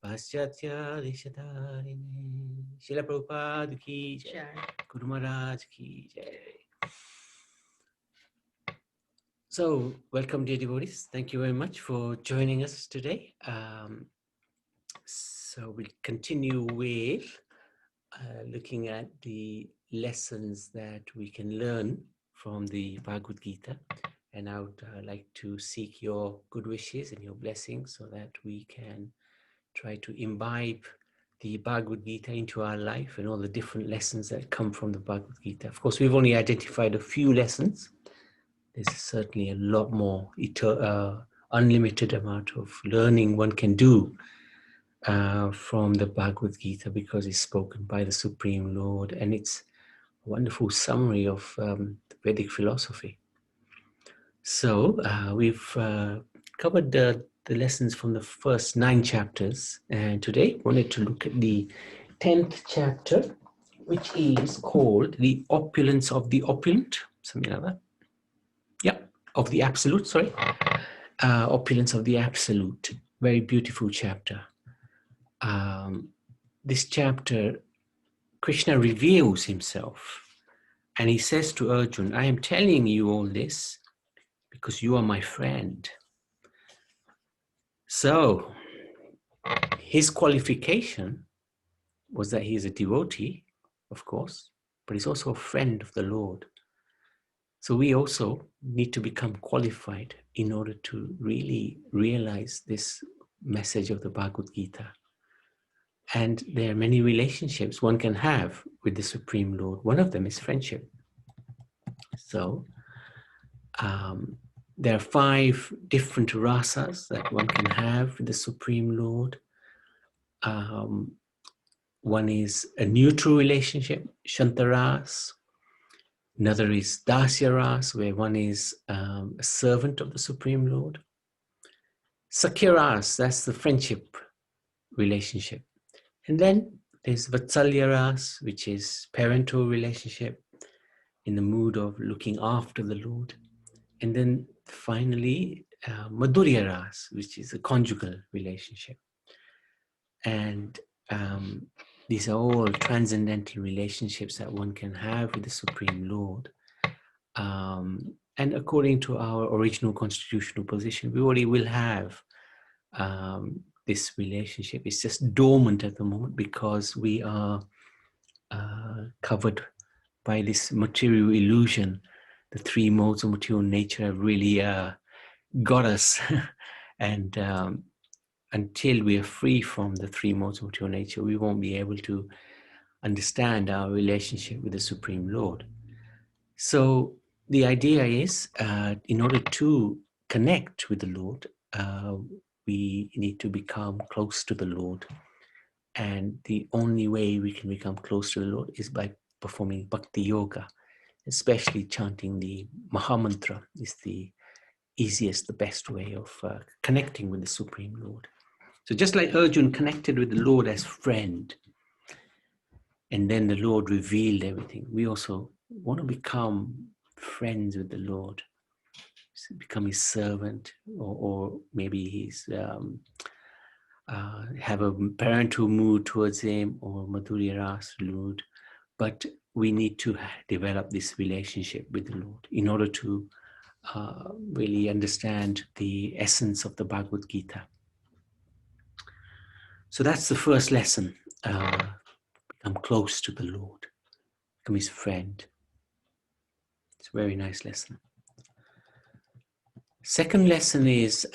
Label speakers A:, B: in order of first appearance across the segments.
A: Paschatya Dishatarine Srila Prabhupada ki jai, Guru Maharaj ki jai. So, welcome dear devotees. Thank you very much for joining us today. So we'll continue with looking at the lessons that we can learn from the Bhagavad Gita. And I would like to seek your good wishes and your blessings so that we can try to imbibe the Bhagavad Gita into our life and all the different lessons that come from the Bhagavad Gita. Of course, we've only identified a few lessons. There's certainly a lot more unlimited amount of learning one can do from the Bhagavad Gita because it's spoken by the Supreme Lord, and it's a wonderful summary of the Vedic philosophy. So we've covered the lessons from the first 9 chapters, and today we wanted to look at the 10th chapter, which is called The Opulence of the Opulent, something like that. Yeah, of the Absolute, sorry. Opulence of the Absolute. Very beautiful chapter. This chapter, Krishna reveals himself, and he says to Arjuna, I am telling you all this because you are my friend. So, his qualification was that he is a devotee, of course, but he's also a friend of the Lord. So we also need to become qualified in order to really realize this message of the Bhagavad Gita. And there are many relationships one can have with the Supreme Lord. One of them is friendship. So there are 5 different rasas that one can have with the Supreme Lord. One is a neutral relationship, Shantaras. Another is Dasyaras, where one is a servant of the Supreme Lord. Sakyaras, that's the friendship relationship. And then there's Vatsalyaras, which is parental relationship in the mood of looking after the Lord. And then finally, Madhuryaras, which is a conjugal relationship. And these are all transcendental relationships that one can have with the Supreme Lord. And according to our original constitutional position, we already will have this relationship. It's just dormant at the moment because we are covered by this material illusion. The 3 modes of material nature have really got us. And until we are free from the 3 modes of material nature, we won't be able to understand our relationship with the Supreme Lord. So the idea is, in order to connect with the Lord, we need to become close to the Lord. And the only way we can become close to the Lord is by performing bhakti yoga, especially chanting the Mahamantra is the easiest, the best way of connecting with the Supreme Lord. So just like Arjuna connected with the Lord as friend, and then the Lord revealed everything, we also want to become friends with the Lord, become his servant, or maybe he's have a parental mood towards him, or Madhurya Ras mood. But we need to develop this relationship with the Lord in order to really understand the essence of the Bhagavad Gita. So that's the first lesson. Become close to the Lord, become his friend. It's a very nice lesson. Second lesson is,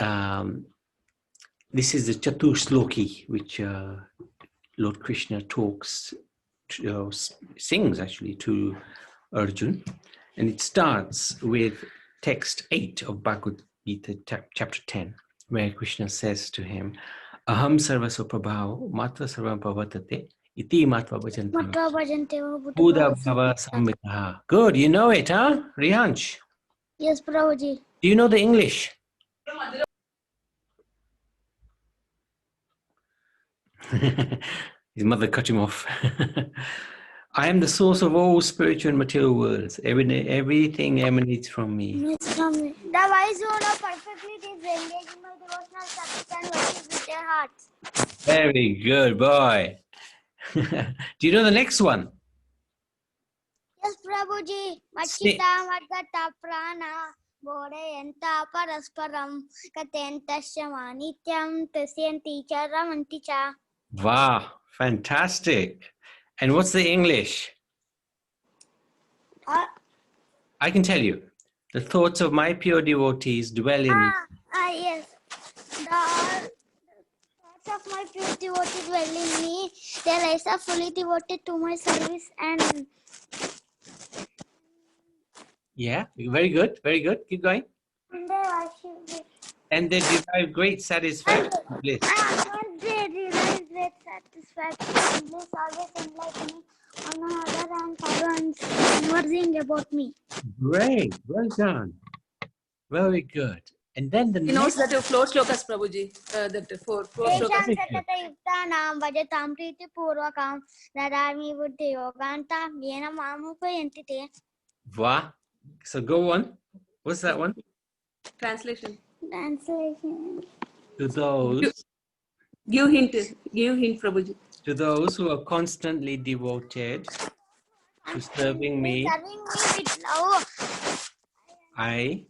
A: this is the Chatur Sloki, which Lord Krishna sings actually to Arjuna. And it starts with text 8 of Bhagavad Gita, chapter 10, where Krishna says to him, Aham sarva prabhao matva sarvam pavatate iti matva bhajante Buddha bhava samvitaha. Good, you know it, huh? Rihansh?
B: Yes, Prabhuji.
A: Do you know the English? His mother cut him off. I am the source of all spiritual and material worlds. Everything emanates from me.
B: It's from me. The wise who know perfectly this engage in my devotional service and worship with their hearts.
A: Very good, boy. Do you know the next one?
B: Yes, Prabhuji.
A: Snake.
B: Machita Madgata Prana Bodhayanta Parasparam Katentasya Manityam Tasyanti Charamanti Cha.
A: Wow, fantastic. And what's the English? I can tell you. The thoughts of my pure devotees dwell in me.
B: Yes. The thoughts of my pure devotees dwell in me. Their eyes are fully devoted to my service and
A: Yeah, very good, very good. Keep going.
B: they worship me.
A: And they derive great satisfaction and bliss.
B: And they realize great satisfaction and bliss, always enlightening on another and conversing about me.
A: Great, well done. Very good. And then the
C: He knows that floor shlokas, Prabhuji. That four
B: Tesham
C: shlokas.
B: satata yuktanam vajatam priti purvakam dadami buddhi yoganta yena mamupayanti te.
A: Wow. So go on. What's that one?
C: Translation.
B: Translation.
A: To those
C: Give hint, Prabhuji.
A: to those who are constantly devoted to serving me,
B: Serving me with love.
A: I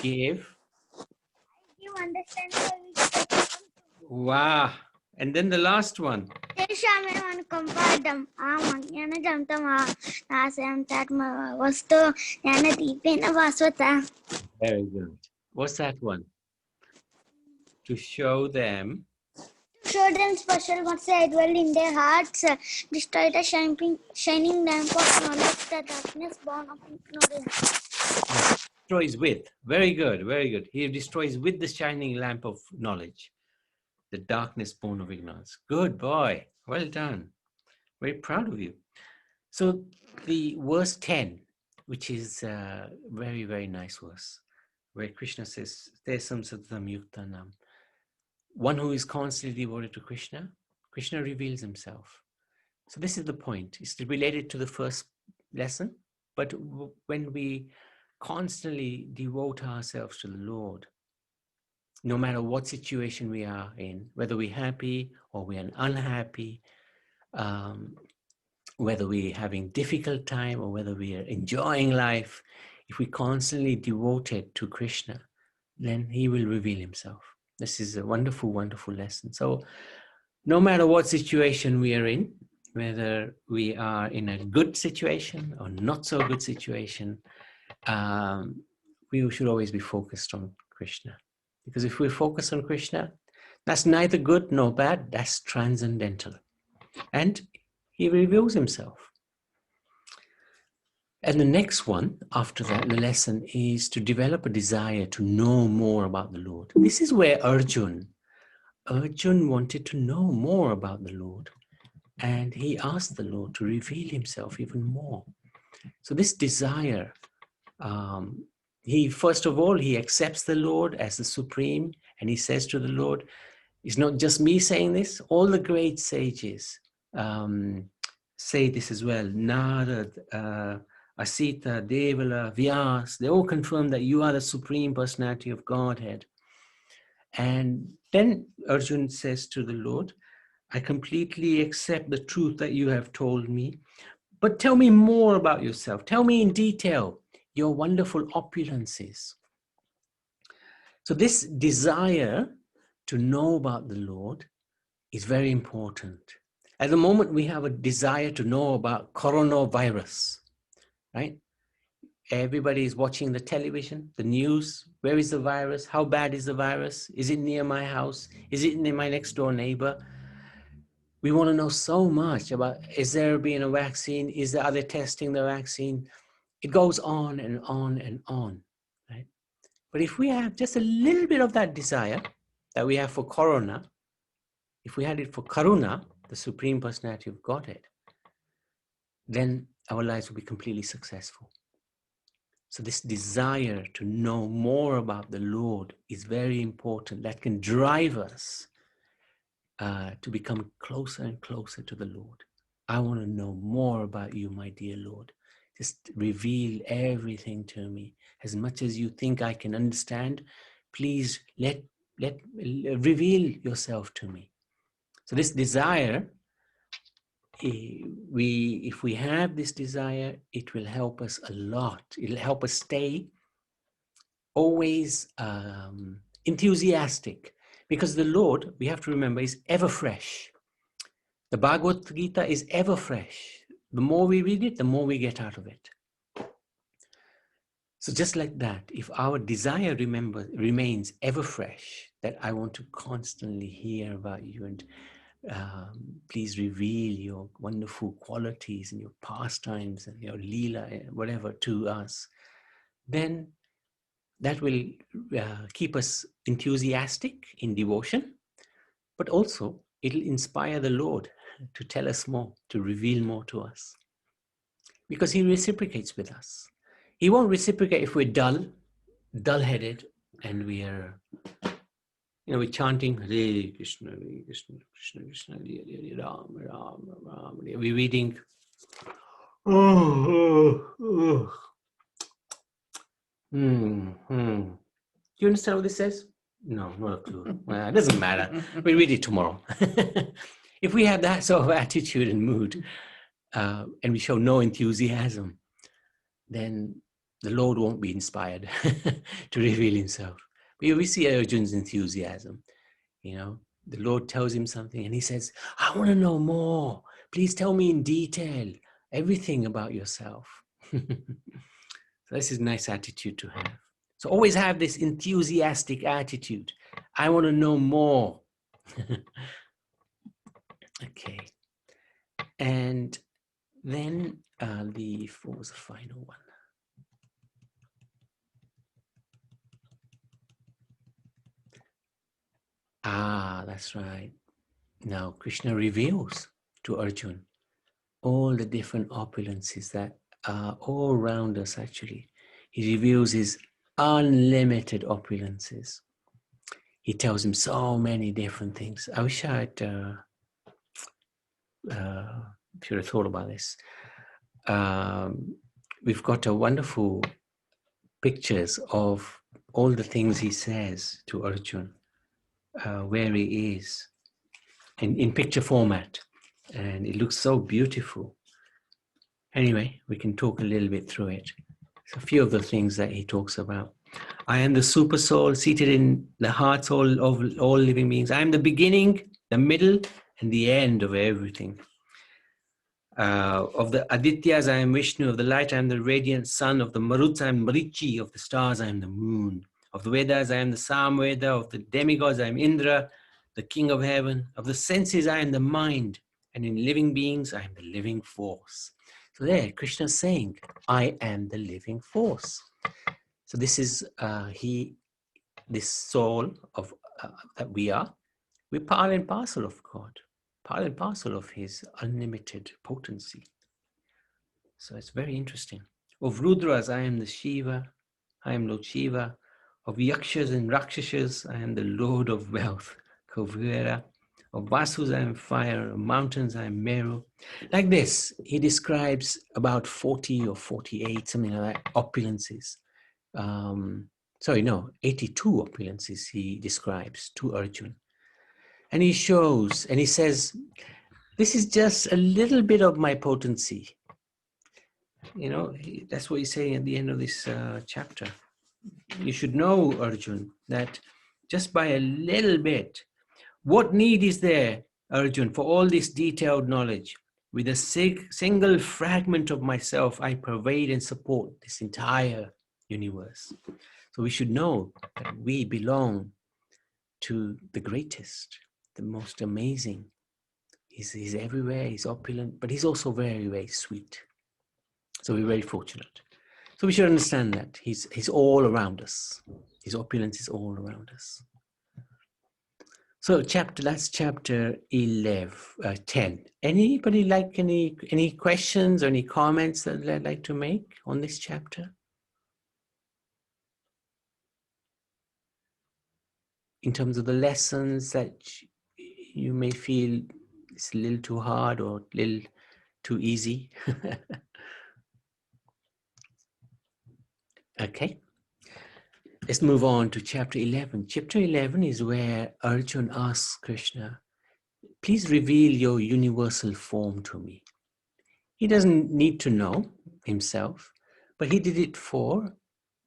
A: give.
B: You understand the
A: Wow. And then the last one.
B: Teshamevan compadam Yana Jamtama Nasam Tatma Vasto Yana Deepena Vaswata.
A: Very good. What's that one? To show them.
B: Show them special mercy I dwell in their hearts, destroy the shining lamp of knowledge, the darkness born of ignorance.
A: Destroys with. Very good, very good. He destroys with the shining lamp of knowledge, the darkness born of ignorance. Good boy. Well done. Very proud of you. So the verse 10, which is a very, very nice verse, where Krishna says, Tesam Satam Yuktanam. One who is constantly devoted to Krishna, Krishna reveals himself. So this is the point. It's related to the first lesson, but when we constantly devote ourselves to the Lord, no matter what situation we are in, whether we're happy or we're unhappy, whether we're having difficult time or whether we are enjoying life, if we constantly devoted to Krishna, then he will reveal himself. This is a wonderful, wonderful lesson. So no matter what situation we are in, whether we are in a good situation or not so good situation, we should always be focused on Krishna. Because if we focus on Krishna, that's neither good nor bad, that's transcendental. And he reveals himself. And the next one after that, the lesson is to develop a desire to know more about the Lord. This is where Arjun wanted to know more about the Lord. And he asked the Lord to reveal himself even more. So this desire, first of all, he accepts the Lord as the supreme. And he says to the Lord, it's not just me saying this, all the great sages say this as well. Narad, Asita, Devala, Vyas, they all confirm that you are the supreme personality of Godhead. And then Arjun says to the Lord, I completely accept the truth that you have told me, but tell me more about yourself. Tell me in detail your wonderful opulences. So this desire to know about the Lord is very important. At the moment, we have a desire to know about coronavirus, right? Everybody is watching the television, the news. Where is the virus? How bad is the virus? Is it near my house? Is it near my next door neighbor? We want to know so much about, is there being a vaccine? Are they testing the vaccine? It goes on and on and on, right? But if we have just a little bit of that desire that we have for corona, if we had it for Karuna, the Supreme Personality of Godhead, then our lives will be completely successful. So this desire to know more about the Lord is very important. That can drive us to become closer and closer to the Lord. I want to know more about you, my dear Lord. Just reveal everything to me. As much as you think I can understand, please reveal yourself to me. So this desire, if we have this desire, it will help us a lot. It'll help us stay always enthusiastic, because the Lord, we have to remember, is ever fresh. The Bhagavad Gita is ever fresh. The more we read it, the more we get out of it. So just like that, if our desire remains ever fresh, that I want to constantly hear about you, and please reveal your wonderful qualities and your pastimes and your leela, whatever, to us, then that will keep us enthusiastic in devotion, but also it'll inspire the Lord to tell us more, to reveal more to us, because he reciprocates with us. He won't reciprocate if we're dull-headed, and we are, we're chanting Hare Krishna, Krishna Krishna, Hare Hare, Ram Ram Ram. We're reading. Do you understand what this says? No, not a clue. Well, it doesn't matter. We'll read it tomorrow. If we have that sort of attitude and mood, and we show no enthusiasm, then the Lord won't be inspired to reveal himself. But we see Arjun's enthusiasm. The Lord tells him something and he says, I want to know more. Please tell me in detail everything about yourself. So this is a nice attitude to have. So always have this enthusiastic attitude. I want to know more. Okay. And then what was the final one? That's right. Now Krishna reveals to Arjun all the different opulences that are all around us, actually. He reveals his unlimited opulences. He tells him so many different things. I wish I'd should have thought about this. We've got a wonderful pictures of all the things he says to Arjun, where he is, in picture format, and it looks so beautiful. Anyway, we can talk a little bit through it. So a few of the things that he talks about. I am the super soul seated in the hearts of all living beings. I am the beginning, the middle, and the end of everything. Of the Adityas, I am Vishnu. Of the light, I am the radiant sun. Of the Maruts, I am Marichi. Of the stars, I am the moon. Of the Vedas, I am the Samveda. Of the demigods, I am Indra, the king of heaven. Of the senses, I am the mind. And in living beings, I am the living force. So there, Krishna is saying, I am the living force. So this is this soul of that we are. We're part and parcel of God, part and parcel of his unlimited potency. So it's very interesting. Of Rudras, I am the Shiva, I am Lord Shiva. Of Yakshas and Rakshasas, I am the Lord of wealth, Kuvera. Of Vasus, I am fire. Of mountains, I am Meru. Like this, he describes about 40 or 48, something like that, opulences. 82 opulences he describes to Arjun. And he shows, and he says, this is just a little bit of my potency. That's what he's saying at the end of this chapter. You should know, Arjun, that just by a little bit, what need is there, Arjun, for all this detailed knowledge? With a single fragment of myself, I pervade and support this entire universe. So we should know that we belong to the greatest, the most amazing. He's everywhere, he's opulent, but he's also very, very sweet. So we're very fortunate. So we should understand that he's all around us. His opulence is all around us. So that's chapter 10. Anybody like any questions or any comments that they'd like to make on this chapter? In terms of the lessons that you may feel it's a little too hard or a little too easy. Okay, let's move on to chapter 11. Chapter 11 is where Arjuna asks Krishna, please reveal your universal form to me. He doesn't need to know himself, but he did it for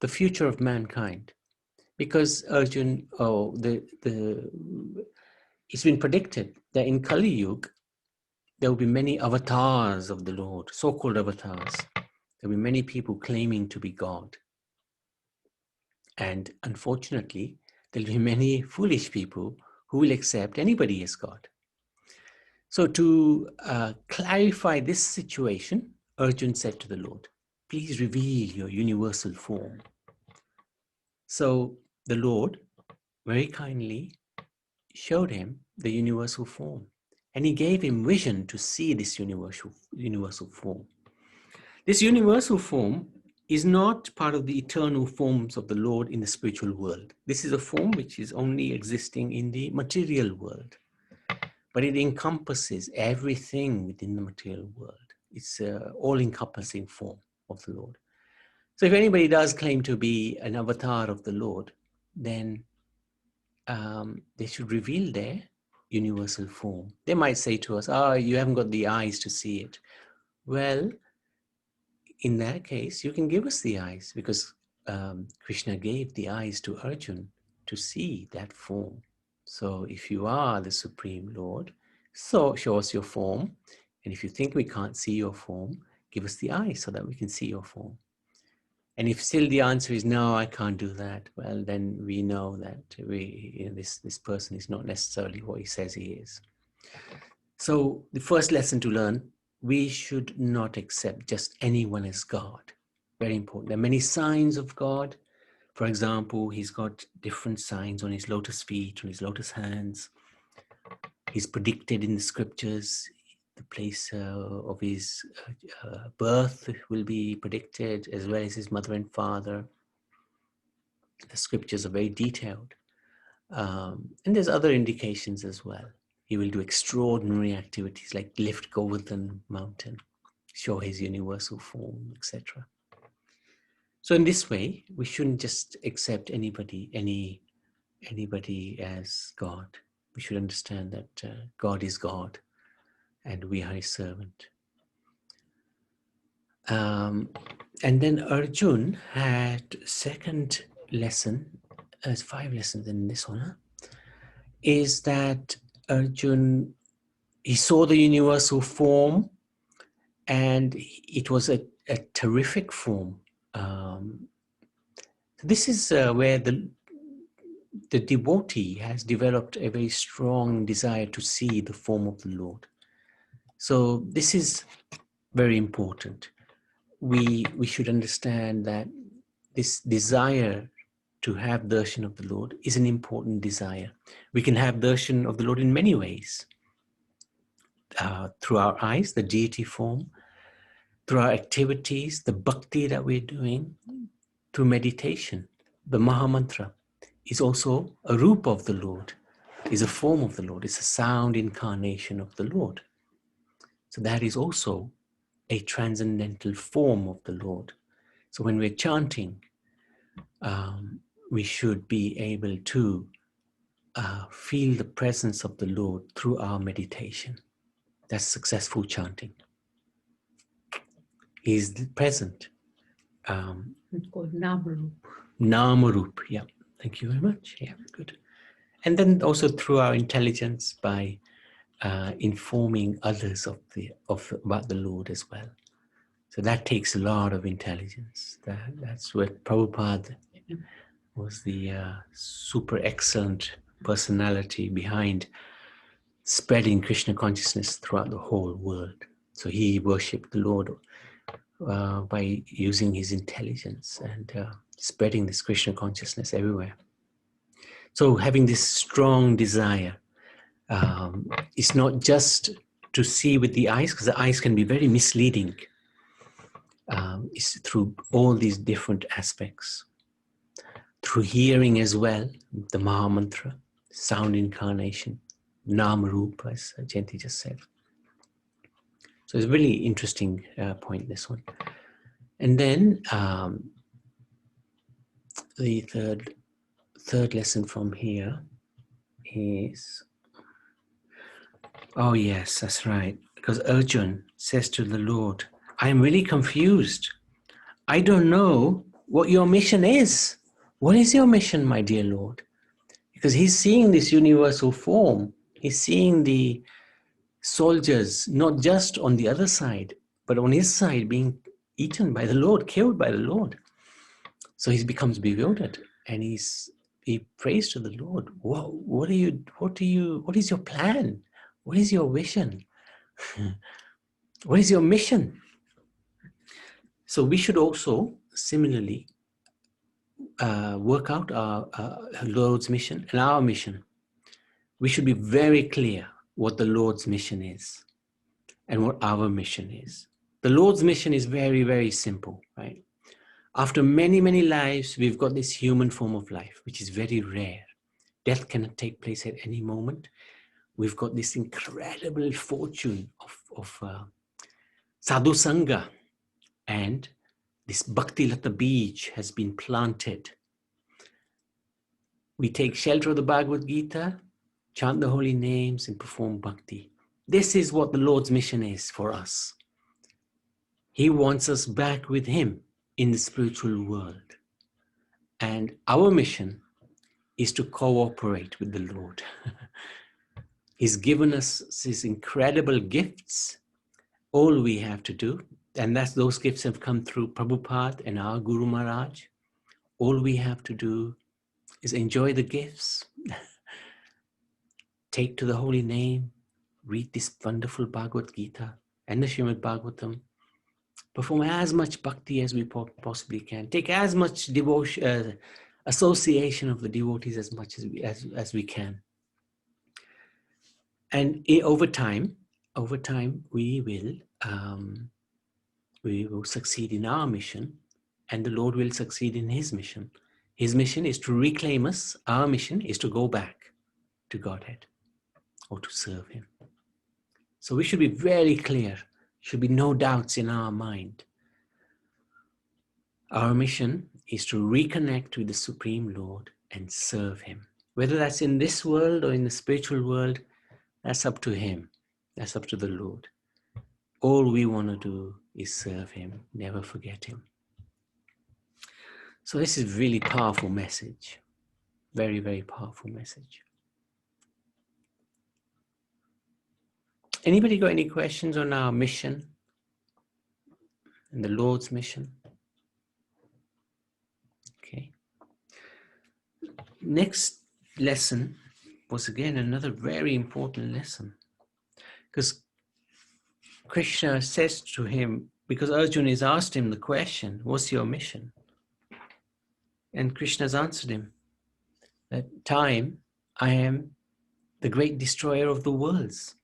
A: the future of mankind. Because Arjuna, it's been predicted that in Kali Yuga, there will be many avatars of the Lord, so-called avatars. There will be many people claiming to be God. And unfortunately, there will be many foolish people who will accept anybody as God. So to clarify this situation, Arjuna said to the Lord, please reveal your universal form. So the Lord very kindly showed him the universal form. And he gave him vision to see this universal form. This universal form is not part of the eternal forms of the Lord in the spiritual world. This is a form which is only existing in the material world. But it encompasses everything within the material world. It's an all-encompassing form of the Lord. So if anybody does claim to be an avatar of the Lord, then they should reveal their universal form. They might say to us, you haven't got the eyes to see it. Well, in that case, you can give us the eyes, because Krishna gave the eyes to Arjuna to see that form. So if you are the Supreme Lord, so show us your form. And if you think we can't see your form, give us the eyes so that we can see your form. And if still the answer is no, I can't do that, well, then we know that this person is not necessarily what he says he is. So the first lesson to learn, we should not accept just anyone as God. Very important. There are many signs of God. For example, he's got different signs on his lotus feet, on his lotus hands. He's predicted in the scriptures. The place of his birth will be predicted, as well as his mother and father. The scriptures are very detailed. And there's other indications as well. He will do extraordinary activities like lift Govardhan mountain, show his universal form, etc. So in this way, we shouldn't just accept anybody as God. We should understand that God is God and we are his servant. And then Arjuna had second lesson, there's 5 lessons in this one, is that Arjuna, he saw the universal form and it was a terrific form. This is where the devotee has developed a very strong desire to see the form of the Lord. So this is very important. We should understand that this desire to have darshan of the Lord is an important desire. We can have darshan of the Lord in many ways. Through our eyes, the deity form, through our activities, the bhakti that we're doing, through meditation. The Mahamantra is also a roop of the Lord, is a form of the Lord, it's a sound incarnation of the Lord. So that is also a transcendental form of the Lord. So when we're chanting, we should be able to feel the presence of the Lord through our meditation. That's successful chanting. He is present.
D: It's called Namarup.
A: Namarup, yeah. Thank you very much. Yeah, good. And then also through our intelligence by informing others about the Lord as well. So that takes a lot of intelligence. That's what Prabhupada was, the super excellent personality behind spreading Krishna consciousness throughout the whole world. So he worshipped the Lord by using his intelligence and spreading this Krishna consciousness everywhere. So having this strong desire, it's not just to see with the eyes, because the eyes can be very misleading. It's through all these different aspects. Through hearing as well, the Mahamantra, sound incarnation, Namarupa, as Jayanti just said. So it's a really interesting point, this one. And then the third lesson from here is, oh yes, that's right. Because Arjun says to the Lord, I'm really confused. I don't know what your mission is. What is your mission, my dear Lord? Because he's seeing this universal form. He's seeing the soldiers, not just on the other side, but on his side being eaten by the Lord, killed by the Lord. So he becomes bewildered and he prays to the Lord. What is your plan? What is your vision? What is your mission? So we should also similarly work out our Lord's mission and our mission. We should be very clear what the Lord's mission is and what our mission is. The Lord's mission is very, very simple, right? After many, many lives, we've got this human form of life, which is very rare. Death cannot take place at any moment. We've got this incredible fortune of sadhu sangha, and this bhakti lata beej has been planted. We take shelter of the Bhagavad Gita, chant the holy names, and perform bhakti. This is what the Lord's mission is for us. He wants us back with him in the spiritual world. And our mission is to cooperate with the Lord. He's given us these incredible gifts. All we have to do, and those gifts have come through Prabhupada and our Guru Maharaj. All we have to do is enjoy the gifts, take to the holy name, read this wonderful Bhagavad Gita and the Srimad Bhagavatam, perform as much bhakti as we possibly can, take as much devotion, association of the devotees as much as we can. And over time, we will succeed in our mission, and the Lord will succeed in his mission. His mission is to reclaim us. Our mission is to go back to Godhead or to serve him. So we should be very clear. Should be no doubts in our mind. Our mission is to reconnect with the Supreme Lord and serve him. Whether that's in this world or in the spiritual world, that's up to him. That's up to the Lord. All we want to do is serve him, never forget him. So this is really powerful message. Very, very powerful message. Anybody got any questions on our mission and the Lord's mission? Okay. Next lesson was again another very important lesson, because Krishna says to him, because Arjuna has asked him the question, what's your mission? And Krishna has answered him, that time I am the great destroyer of the worlds.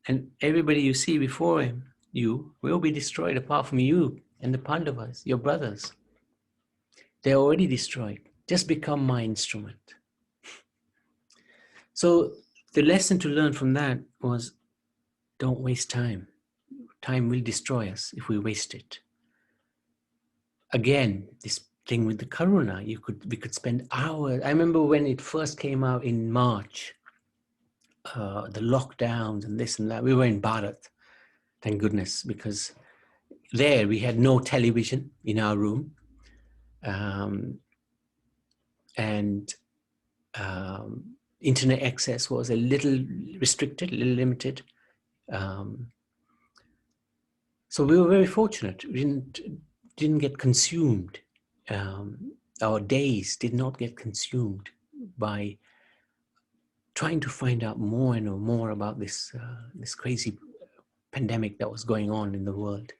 A: And everybody you see before him, you will be destroyed apart from you and the Pandavas, your brothers. They're already destroyed. Just become my instrument. So the lesson to learn from that was, don't waste time. Time will destroy us if we waste it. Again, this thing with the Karuna, we could spend hours. I remember when it first came out in March, the lockdowns and this and that. We were in Bharat, thank goodness, because there we had no television in our room, and internet access was a little restricted, a little limited. So we were very fortunate. We didn't get consumed. Our days did not get consumed by trying to find out more and more about this crazy pandemic that was going on in the world.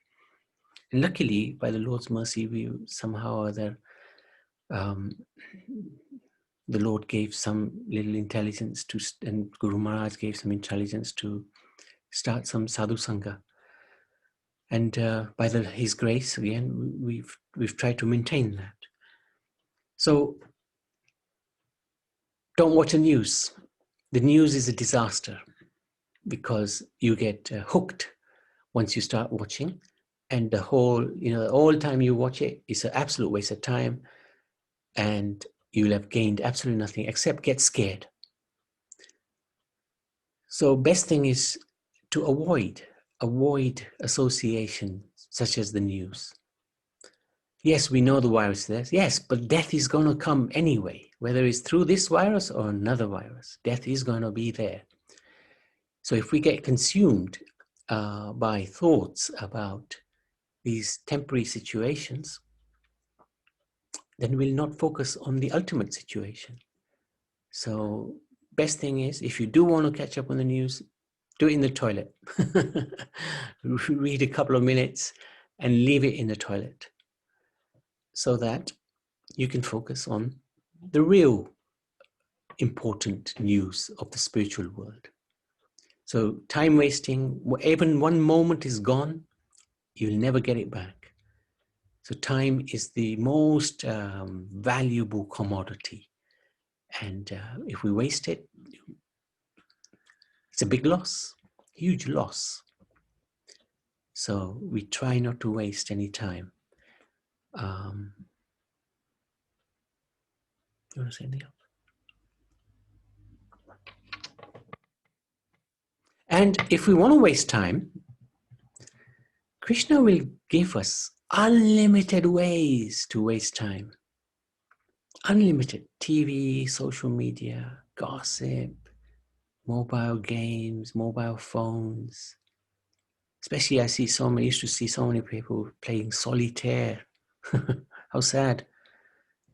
A: And luckily, by the Lord's mercy, we somehow or other, the Lord gave some little intelligence and Guru Maharaj gave some intelligence to start some sadhu sangha. And by his grace, again, we've tried to maintain that. So don't watch the news. The news is a disaster. because you get hooked once you start watching, and the whole time you watch it is an absolute waste of time, and you'll have gained absolutely nothing except get scared. So best thing is to avoid association such as the news. Yes, we know the virus is there. Yes, but death is going to come anyway, whether it's through this virus or another virus. Death is going to be there. So if we get consumed by thoughts about these temporary situations, then we'll not focus on the ultimate situation. So best thing is, if you do want to catch up on the news, do it in the toilet. Read a couple of minutes and leave it in the toilet so that you can focus on the real important news of the spiritual world. So time wasting, even one moment is gone, you'll never get it back. So time is the most valuable commodity. And if we waste it, it's a big loss, huge loss. So we try not to waste any time. You want to say anything else? And if we want to waste time, Krishna will give us unlimited ways to waste time. Unlimited. TV, social media, gossip, mobile games, mobile phones. Especially I used to see so many people playing solitaire. How sad.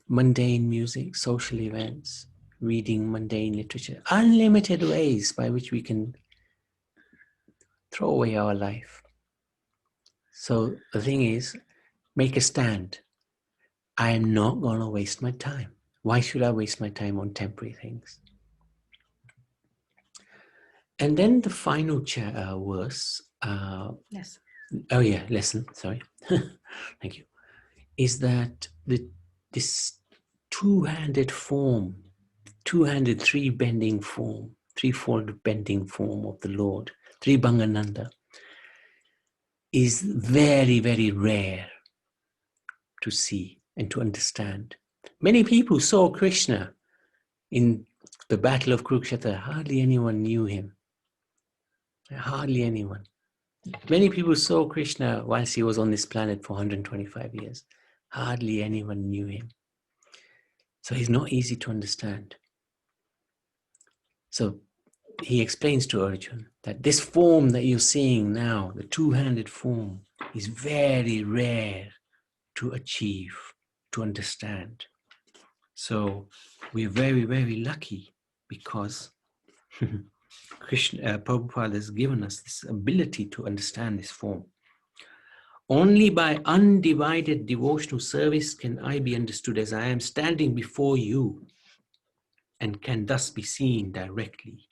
A: Mundane music, social events, reading mundane literature. Unlimited ways by which we can throw away our life. So the thing is, make a stand. I am not going to waste my time. Why should I waste my time on temporary things? And then the final verse.
D: Yes.
A: Oh yeah, lesson. Sorry, thank you. Is that this two-handed form, two-handed, three-bending form, threefold bending form of the Lord, Tribhangananda, is very, very rare to see and to understand. Many people saw Krishna in the Battle of Kurukshetra. Hardly anyone knew him. Hardly anyone. Many people saw Krishna whilst he was on this planet for 125 years. Hardly anyone knew him. So he's not easy to understand. So he explains to Arjuna that this form that you're seeing now, the two-handed form, is very rare to achieve, to understand. So we're very, very lucky because Prabhupada has given us this ability to understand this form. Only by undivided devotional service can I be understood as I am standing before you and can thus be seen directly.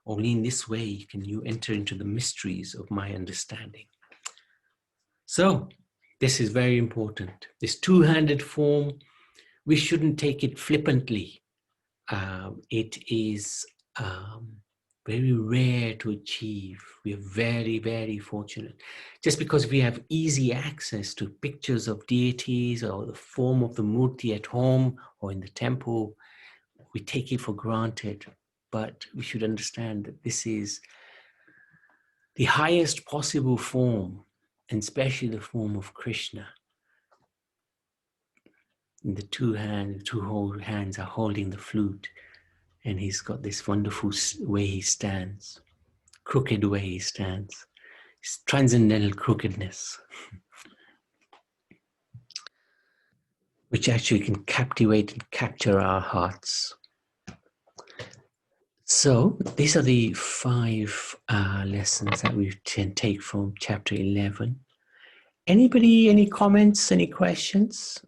A: Only in this way can you enter into the mysteries of my understanding. So this is very important. This two-handed form, we shouldn't take it flippantly. It is very rare to achieve. We are very, very fortunate. Just because we have easy access to pictures of deities or the form of the murti at home or in the temple, we take it for granted. But we should understand that this is the highest possible form, and especially the form of Krishna. In the two whole hands are holding the flute, and he's got this wonderful way he stands, crooked way he stands, his transcendental crookedness, which actually can captivate and capture our hearts. So these are the 5 lessons that we can take from chapter 11. Anybody, any comments, any questions?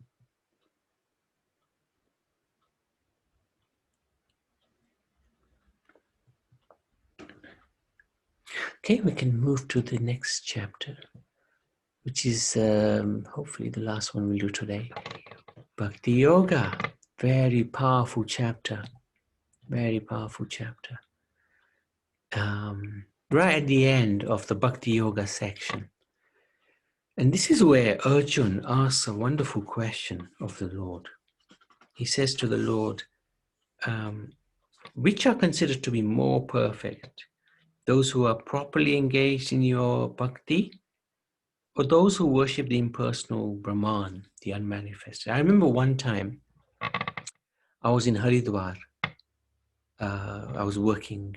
A: Okay, we can move to the next chapter, which is hopefully the last one we'll do today. Bhakti Yoga, very powerful chapter, very powerful chapter. right at the end of the Bhakti Yoga section. And this is where Arjun asks a wonderful question of the Lord. He says to the Lord, which are considered to be more perfect? Those who are properly engaged in your bhakti, or those who worship the impersonal Brahman, the unmanifested? I remember one time I was in Haridwar. I was working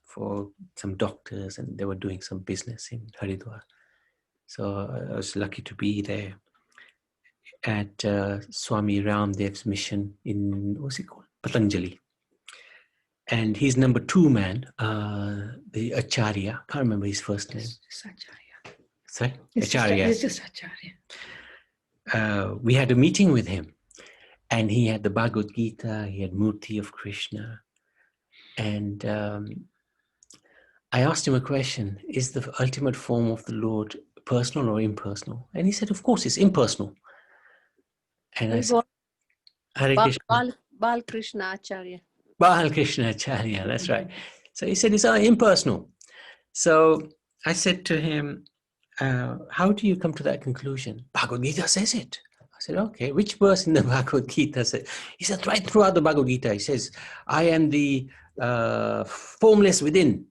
A: for some doctors, and they were doing some business in Haridwar. So I was lucky to be there at Swami Ramdev's mission in, what's it called? Patanjali. And his number 2 man, the Acharya, can't remember his first name.
D: It's Acharya.
A: Sorry?
D: It's
A: Acharya.
D: It's just Acharya.
A: We had a meeting with him, and he had the Bhagavad Gita, he had Murti of Krishna. And I asked him a question, is the ultimate form of the Lord personal or impersonal? And he said, of course, it's impersonal. And I said, Hare Krishna.
E: Bal Krishna Acharya.
A: Bal Krishna Acharya, that's right. So he said, it's impersonal. So I said to him, how do you come to that conclusion? Bhagavad Gita says it. I said, okay, which verse in the Bhagavad Gita says? He said, right throughout the Bhagavad Gita, he says, I am the formless within.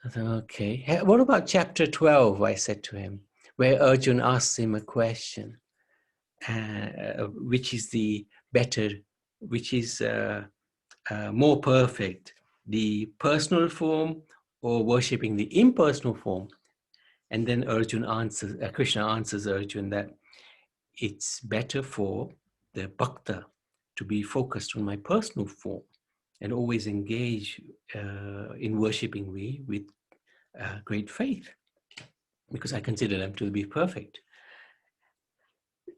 A: I thought, okay. What about chapter 12, I said to him, where Arjun asks him a question, which is the better, which is more perfect, the personal form or worshipping the impersonal form? And then Arjun answers, Krishna answers Arjun that it's better for the bhakta to be focused on my personal form and always engage in worshipping me with great faith, because I consider them to be perfect.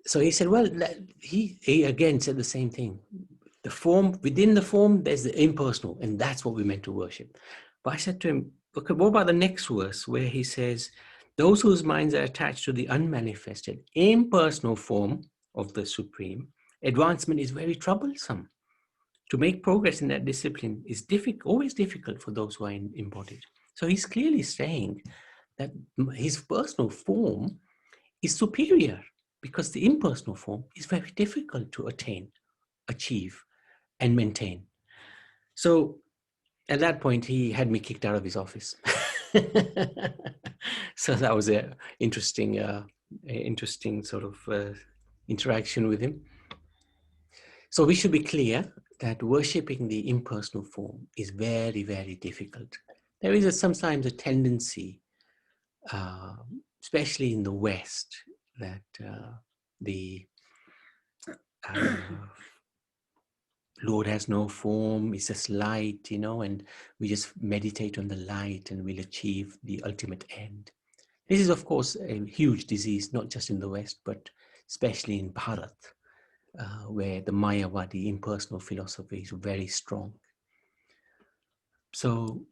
A: So he said, well, he again said the same thing. The form, within the form, there's the impersonal, and that's what we're meant to worship. But I said to him, okay, what about the next verse where he says, those whose minds are attached to the unmanifested, impersonal form of the Supreme, advancement is very troublesome. To make progress in that discipline is always difficult for those who are embodied. So he's clearly saying that his personal form is superior, because the impersonal form is very difficult to attain, achieve, and maintain. So at that point, he had me kicked out of his office. So that was an interesting sort of interaction with him. So we should be clear that worshipping the impersonal form is very, very difficult. There is sometimes a tendency, especially in the West, that the Lord has no form, it's just light, and we just meditate on the light and we'll achieve the ultimate end. This is, of course, a huge disease, not just in the West, but especially in Bharat, where the Mayavadi impersonal philosophy is very strong. So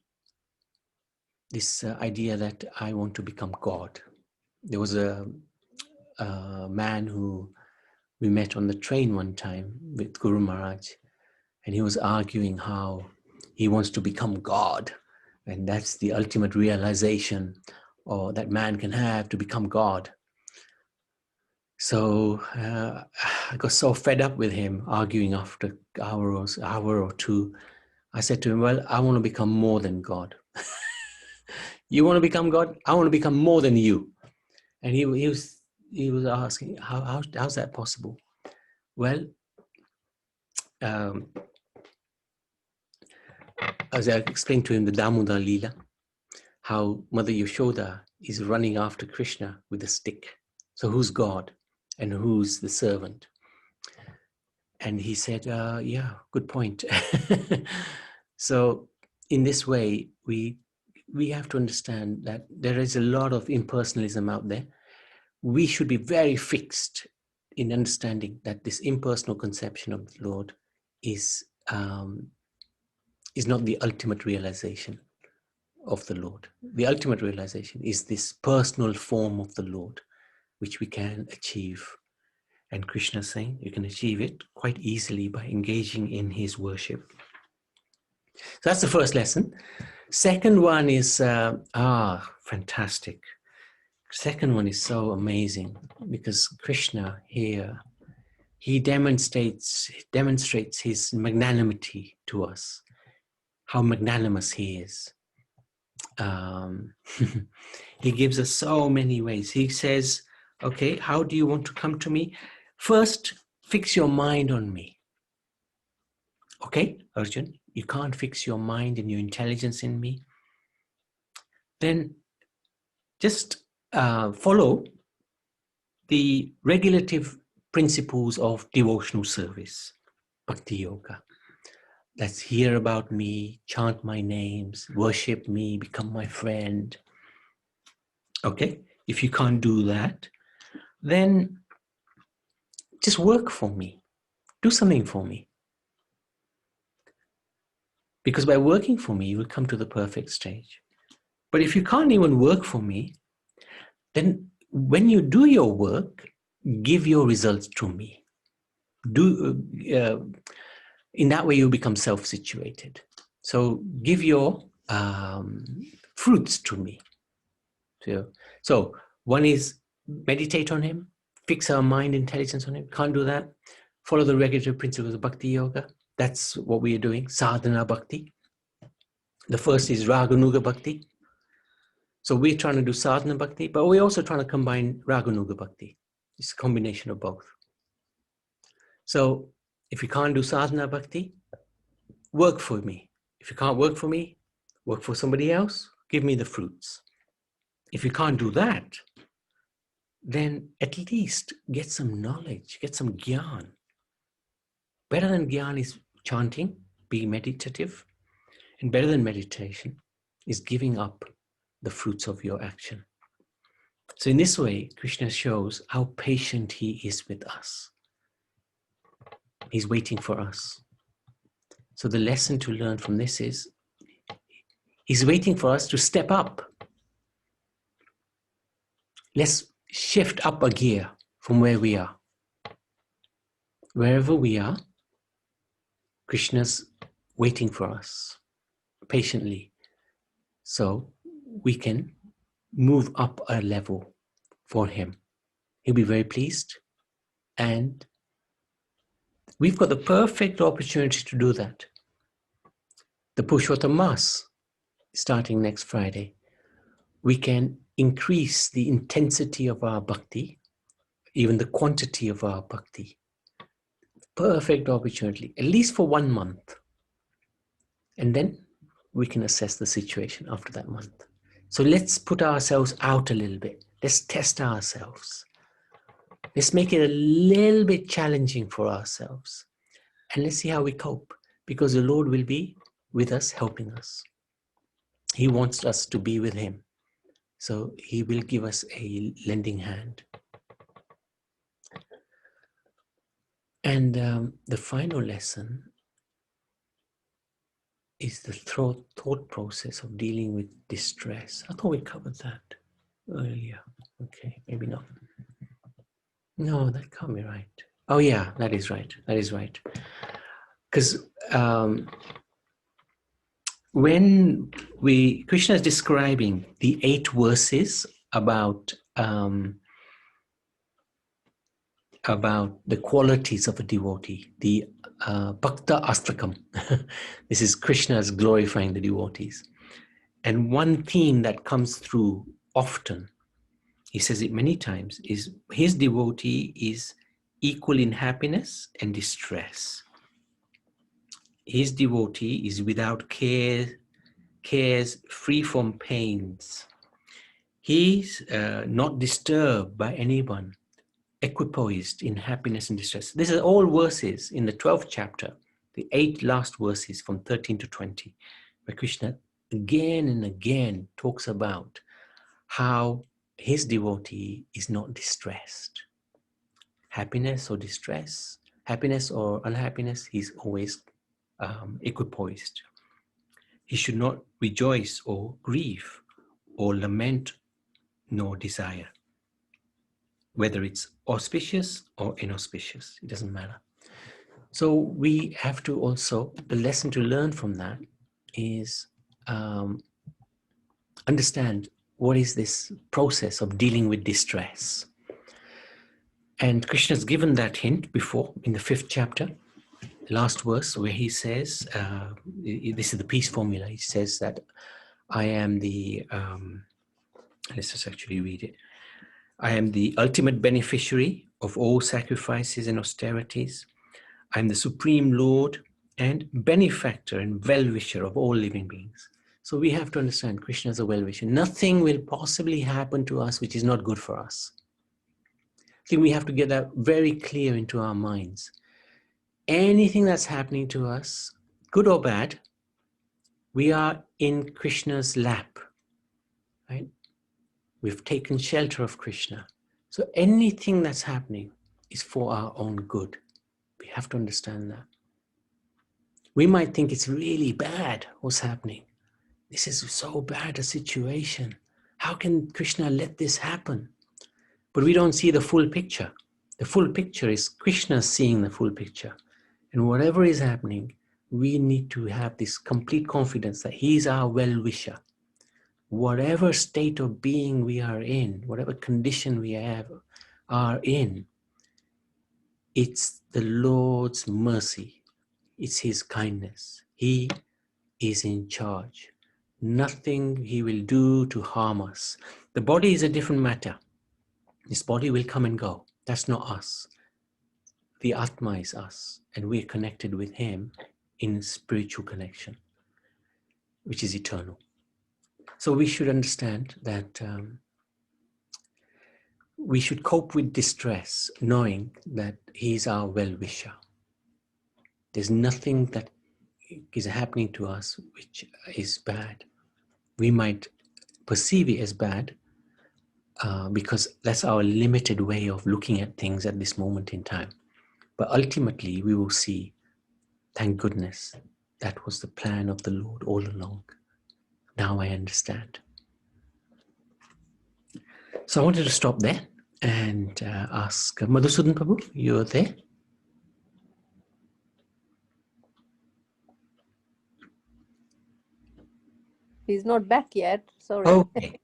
A: this idea that I want to become God. There was a man who we met on the train one time with Guru Maharaj, and he was arguing how he wants to become God, and that's the ultimate realization or that man can have, to become God. So I got so fed up with him arguing after an hour or two. I said to him, well, I want to become more than God. You want to become God? I want to become more than you. And he was asking, how's that possible? Well, as I explained to him the Damodar Leela, how Mother Yashoda is running after Krishna with a stick. So who's God and who's the servant? And he said, yeah, good point. So in this way, we have to understand that there is a lot of impersonalism out there. We should be very fixed in understanding that this impersonal conception of the Lord is not the ultimate realization of the Lord. The ultimate realization is this personal form of the Lord, which we can achieve. And Krishna is saying you can achieve it quite easily by engaging in his worship. So that's the first lesson. Second one is, fantastic. Second one is so amazing because Krishna here, he demonstrates his magnanimity to us, how magnanimous he is. He gives us so many ways. He says, okay, how do you want to come to me? First, fix your mind on me. Okay, Arjun, you can't fix your mind and your intelligence in me. Then just follow the regulative principles of devotional service, bhakti yoga. Let's hear about me, chant my names, worship me, become my friend. Okay, if you can't do that, then just work for me. Do something for me. Because by working for me, you will come to the perfect stage. But if you can't even work for me, then when you do your work, give your results to me. In that way, you become self-situated. So give your fruits to me. So one is meditate on him, fix our mind, intelligence on him. Can't do that. Follow the regulative principles of bhakti yoga. That's what we are doing, sadhana bhakti. The first is raganuga bhakti. So we're trying to do sadhana bhakti, but we're also trying to combine raganuga bhakti. It's a combination of both. So if you can't do sadhana bhakti, work for me. If you can't work for me, work for somebody else, give me the fruits. If you can't do that, then at least get some knowledge, get some gyan. Better than gyan is chanting, be meditative, and better than meditation is giving up the fruits of your action. So in this way, Krishna shows how patient he is with us. He's waiting for us. So the lesson to learn from this is, he's waiting for us to step up. Let's shift up a gear from where we are. Wherever we are, Krishna's waiting for us patiently, so we can move up a level for him. He'll be very pleased, and we've got the perfect opportunity to do that. The Purushottam Mass, starting next Friday, we can increase the intensity of our bhakti, even the quantity of our bhakti. Perfect opportunity, at least for 1 month. And then we can assess the situation after that month. So let's put ourselves out a little bit. Let's test ourselves. Let's make it a little bit challenging for ourselves. And let's see how we cope, because the Lord will be with us, helping us. He wants us to be with him. So he will give us a lending hand. And the final lesson is the thought process of dealing with distress. I thought we covered that earlier. Okay, maybe not. No, that can't be right. Oh yeah, that is right. That is right. Because when Krishna is describing the 8 verses about the qualities of a devotee, the Bhakta Astrakam. This is Krishna's glorifying the devotees. And one theme that comes through often, he says it many times, is his devotee is equal in happiness and distress. His devotee is without cares, free from pains. He's not disturbed by anyone, equipoised in happiness and distress. These are all verses in the 12th chapter, the 8 last verses from 13 to 20, where Krishna again and again talks about how his devotee is not distressed. Happiness or distress, happiness or unhappiness, he's always equipoised. He should not rejoice or grieve or lament nor desire. Whether it's auspicious or inauspicious, it doesn't matter. So we have to also, the lesson to learn from that is understand what is this process of dealing with distress. And Krishna's given that hint before in the 5th chapter, the last verse, where he says, this is the peace formula. He says that I am the, let's just actually read it. I am the ultimate beneficiary of all sacrifices and austerities. I am the supreme Lord and benefactor and well-wisher of all living beings. So we have to understand Krishna is a well-wisher. Nothing will possibly happen to us which is not good for us. I think we have to get that very clear into our minds. Anything that's happening to us, good or bad, we are in Krishna's lap, right? We've taken shelter of Krishna. So anything that's happening is for our own good. We have to understand that. We might think it's really bad what's happening. This is so bad a situation. How can Krishna let this happen? But we don't see the full picture. The full picture is Krishna seeing the full picture. And whatever is happening, we need to have this complete confidence that He's our well-wisher. Whatever state of being we are in, whatever condition we are in, it's the Lord's mercy. It's His kindness. He is in charge. Nothing He will do to harm us. The body is a different matter. This body will come and go. That's not us. The Atma is us, and we are connected with Him in spiritual connection, which is eternal. So we should understand that we should cope with distress, knowing that He is our well-wisher. There's nothing that is happening to us which is bad. We might perceive it as bad because that's our limited way of looking at things at this moment in time. But ultimately, we will see, thank goodness, that was the plan of the Lord all along. Now I understand. So I wanted to stop there and ask Madhusudan Prabhu, you're there?
E: He's not back yet. Sorry.
A: Okay.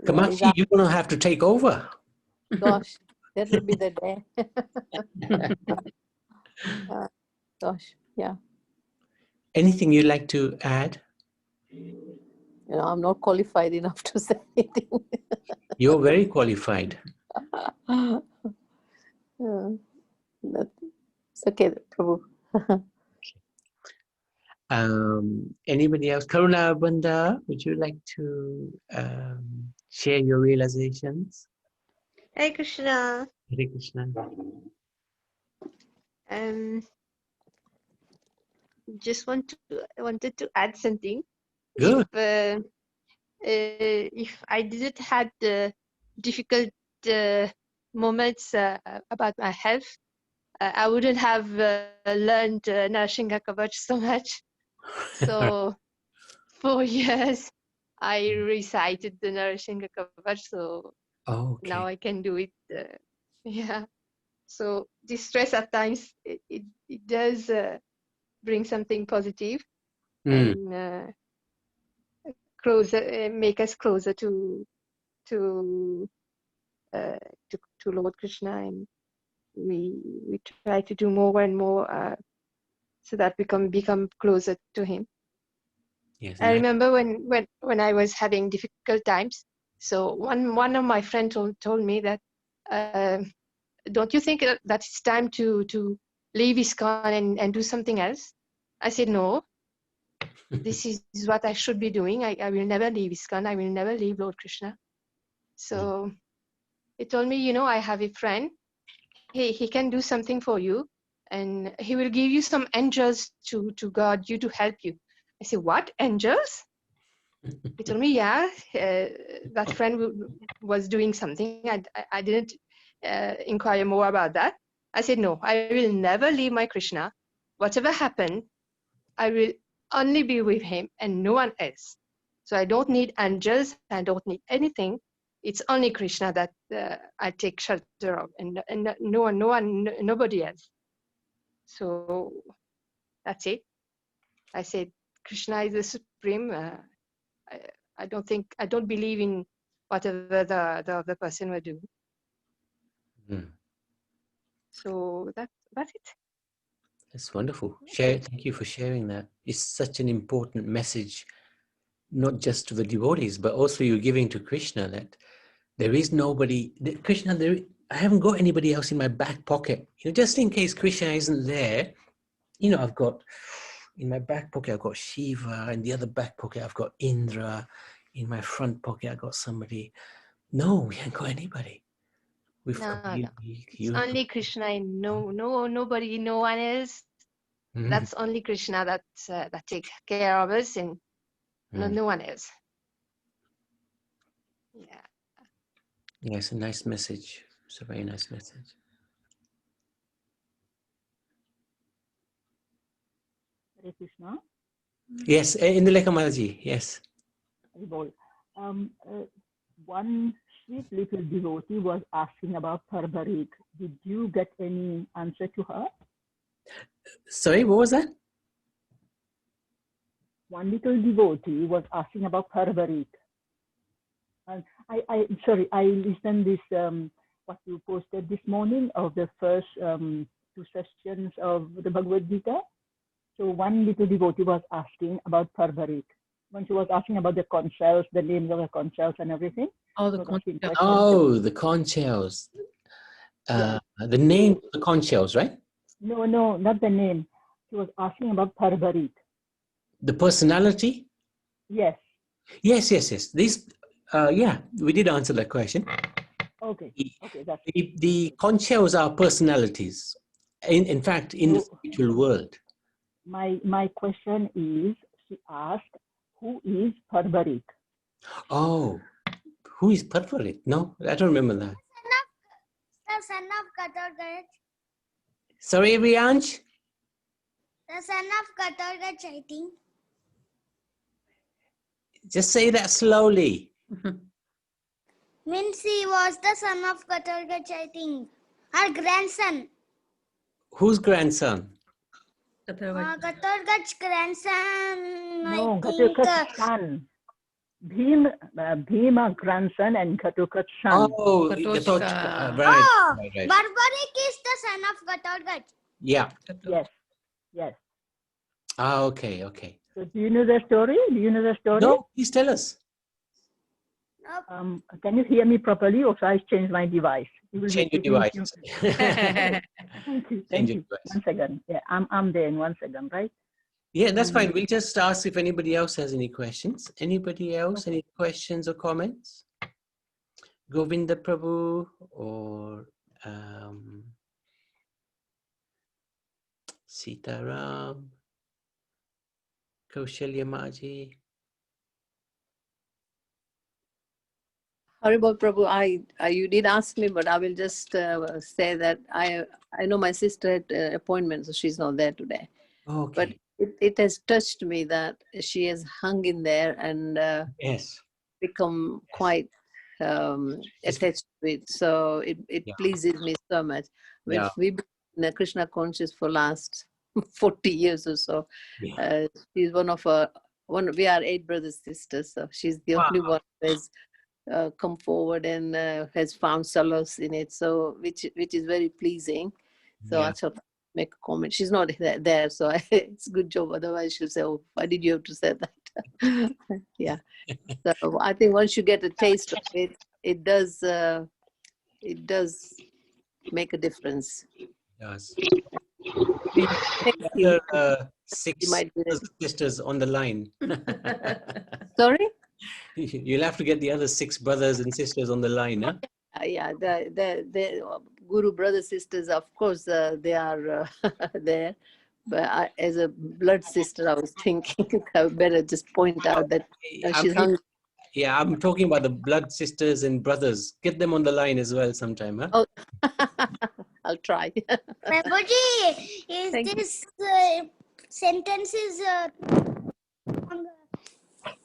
E: Yeah,
A: Kamachi, you're going to have to take over.
E: gosh, that will be the day. Gosh, yeah.
A: Anything you'd like to add?
E: You know, I'm not qualified enough to say anything.
A: You're very qualified.
E: It's okay, Prabhu.
A: Anybody else? Karuna Banda, would you like to share your realizations?
F: Hare Krishna.
A: Hare Krishna.
F: Just wanted to add something.
A: Good.
F: If I didn't had difficult moments about my health, I wouldn't have learned Narasingha Kavach so much. So 4 years I recited the Narasingha Kavach, so now I can do it. Yeah. So distress at times it does bring something positive and closer, make us closer to Lord Krishna, and we try to do more and more so that we can become closer to Him.
A: Yes,
F: I remember when I was having difficult times. So one of my friends told me that don't you think that it's time to leave ISKCON and do something else? I said no. This is what I should be doing. I will never leave ISKCON. I will never leave Lord Krishna. So he told me, you know, I have a friend. He can do something for you, and he will give you some angels to guard you, to help you. I said, what, angels? He told me, yeah, that friend was doing something. I didn't inquire more about that. I said, no, I will never leave my Krishna. Whatever happened, I will only be with him and no one else. So I don't need angels. I don't need anything. It's only Krishna that I take shelter of, and no one, nobody else. So that's it. I said, Krishna is the supreme. I don't believe in whatever the other person will do.
A: Mm.
F: So that's it.
A: That's wonderful. Thank you for sharing that. It's such an important message, not just to the devotees, but also you're giving to Krishna, that there is nobody, Krishna, I haven't got anybody else in my back pocket. Just in case Krishna isn't there, I've got, in my back pocket, I've got Shiva, in the other back pocket, I've got Indra, in my front pocket, I've got somebody. No, we ain't got anybody. We've got
F: No.
A: you.
F: It's only Krishna and nobody, no one else.
A: Mhm.
F: That's only Krishna that takes care of us, and no one else. Yeah.
A: Yeah, it's a nice message. It's a very nice message.
G: Hare Krishna.
A: Yes, Indulekha Mataji, yes.
G: Haribol. One sweet little devotee was asking about Parvarik. Did you get any answer to her?
A: Sorry, what was that?
G: One little devotee was asking about Parvarik. And I listened this what you posted this morning of the first 2 sessions of the Bhagavad Gita. So one little devotee was asking about Parvarik. When she was asking about the conch shells, the names of the conch shells and everything.
D: Oh, the
G: So
A: the conch shells. The name of the conch shells, right?
G: No, not the name. She was asking about Parvarik.
A: The personality?
G: Yes.
A: Yes. These, we did answer that question.
G: Okay. That's
A: The conch shells are personalities. In fact, in the spiritual world.
G: My question is, she asked, who is Parvarik?
A: Oh, who is Parvarik? No, I don't remember that.
B: The son of Katorgaj.
A: Sorry, Riyansh?
B: The son of Katorgaj, I think.
A: Just say that slowly.
B: Means he was the son of Katorgaj, I think. Her grandson.
A: Whose grandson?
B: Katorgaj grandson,
G: No,
B: I think.
G: Ghatotkacha's son. Bhima grandson and Ghatotkacha's son.
A: Oh,
D: Ghatotkacha.
A: right.
B: Barbarik is the son of Katorgaj.
A: Yeah.
G: Yes.
A: Ah, okay.
G: So do you know the story?
A: No, please tell us.
G: Can you hear me properly, or should I change my device?
A: Change your device.
G: Thank you.
A: Change your device.
G: 1 second. Yeah, I'm there in 1 second, right?
A: Yeah, that's fine. We'll just ask if anybody else has any questions. Anybody else? Any questions or comments? Govinda Prabhu or Sitaram, Kaushalya Maji.
E: Haribol Prabhu, you did ask me, but I will just say that I know my sister had an appointment, so she's not there today.
A: Okay.
E: But it has touched me that she has hung in there and
A: Yes.
E: become quite attached to it. So it pleases me so much. I mean, we've been in Krishna conscious for last 40 years or so.
A: Yeah.
E: She's we are 8 brothers sisters, so she's the only one who has come forward and has found solace in it, so which is very pleasing. So I thought make a comment. She's not there, so it's a good job. Otherwise, she'll say, "Oh, why did you have to say that?" Yeah. So I think once you get a taste of it, it does make a difference.
A: Yes.
E: You
A: Six
E: might be
A: sisters on the line.
E: Sorry?
A: You'll have to get the other 6 brothers and sisters on the line, huh?
E: Yeah, the Guru brothers sisters, of course, they are there. But as a blood sister, I was thinking I better just point out that she's hungry.
A: Yeah, I'm talking about the blood sisters and brothers. Get them on the line as well sometime, huh?
E: Oh, I'll try.
B: Prabhuji, this sentence is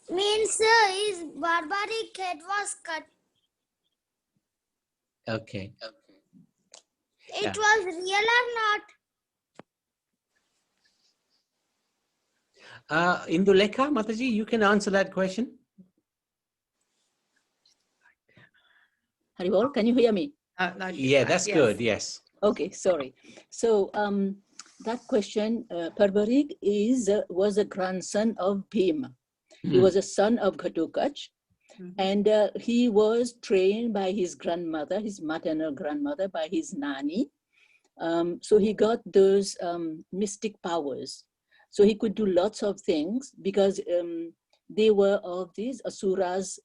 B: means his barbaric head was cut.
A: Okay.
B: It was real or not?
A: Indulekha, Mataji, you can answer that question.
H: Haribol, can you hear me?
A: Yeah, that's good. Yes.
H: Okay, sorry. So that question, Parvarik was a grandson of Bhima. He was a son of Ghatotkacha, and he was trained by his grandmother, his maternal grandmother, by his nanny. So he got those mystic powers. So he could do lots of things because they were of these Asuras